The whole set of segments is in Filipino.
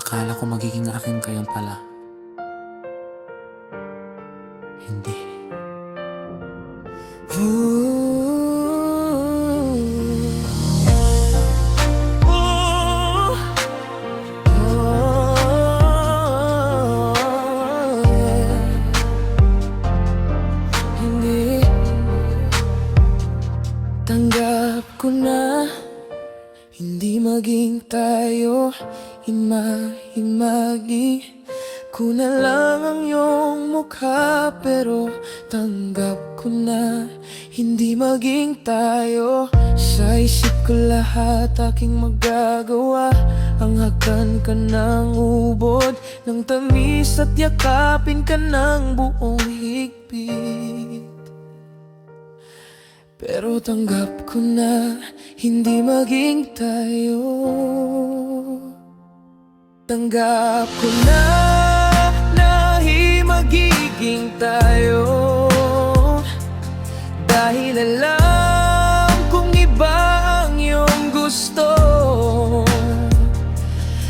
Akala ko magiging akin kayo pala. Hindi. Hindi. Tanggap ko na hindi maging tayo. Himagi ko na lang ang iyong mukha, pero tanggap ko na hindi maging tayo. Sa isip ko lahat aking magagawa, hanghakan ka ng ubod ng tamis at yakapin ka ng buong higpit. Pero tanggap ko na hindi maging tayo. Tanggap ko na magiging tayo, dahil alam kong iba ang iyong gusto.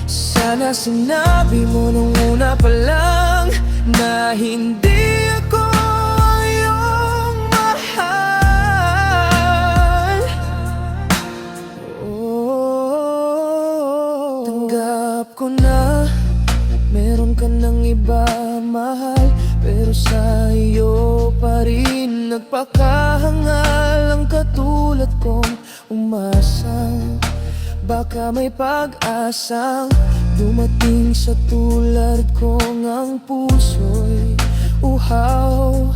Sana sinabi mo nung una pa lang na hindi ako ang iyong mahal. Tanggap ko na meron ka ng iba, mahal, pero sa iyo pa rin nagpakahangal ang katulad kong umasa. Baka may pag-asang dumating sa tulad kong ang puso'y uhaw.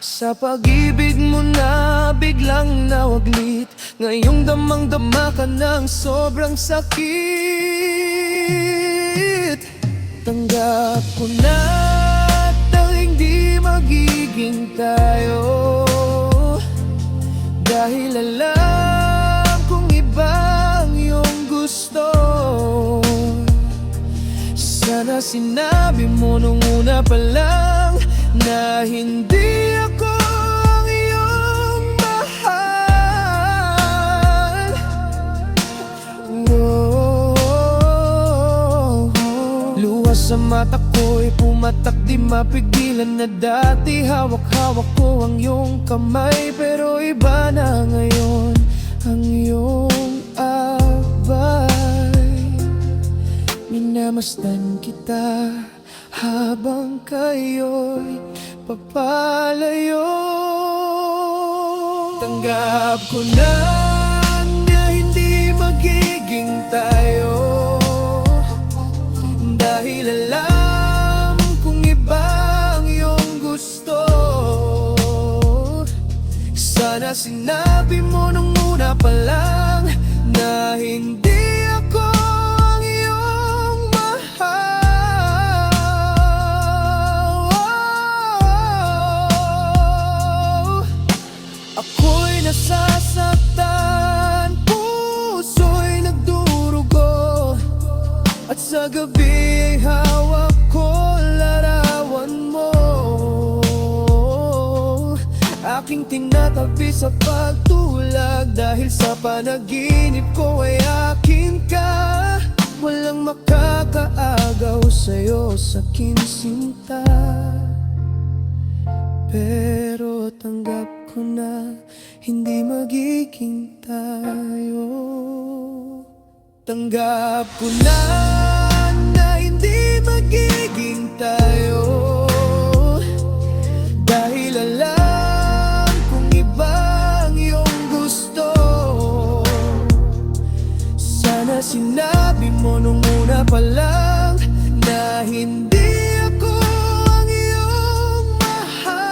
Sa pag-ibig mo na biglang nawaglit, ngayong damang-dama ka ng sobrang sakit. Tanggap ko na hindi magiging tayo, dahil alam kong iba ang iyong gusto. Sana sinabi mo nung una pa lang na hindi ako ang iyong mahal. Luwas sa mata ko'y pumatak, di mapigilan na dati. Hawak-hawak ko ang iyong kamay, pero iba na ngayon ang iyong abay. Minamasdan kita habang kayo'y papalayo. Tanggap ko na hindi magiging tayo, dahil alam kong iba ang iyong gusto. Sana sinabi mo nung una pa lang na hindi ako ang iyong mahal. Ako'y nasasaktan, puso'y nagdurugo, at sa gabi ay hawak ko larawan mo. Aking tinatabi sa pagtulog, dahil sa panaginip ko ay akin ka. Walang makakaagaw sa'yo, sa'kin sinta. Pero tanggap ko na hindi magiging tayo. Tanggap ko na hindi magiging tayo, dahil alam kong iba ang iyong gusto. Sana sinabi mo nung una pa lang na hindi ako ang iyong mahal.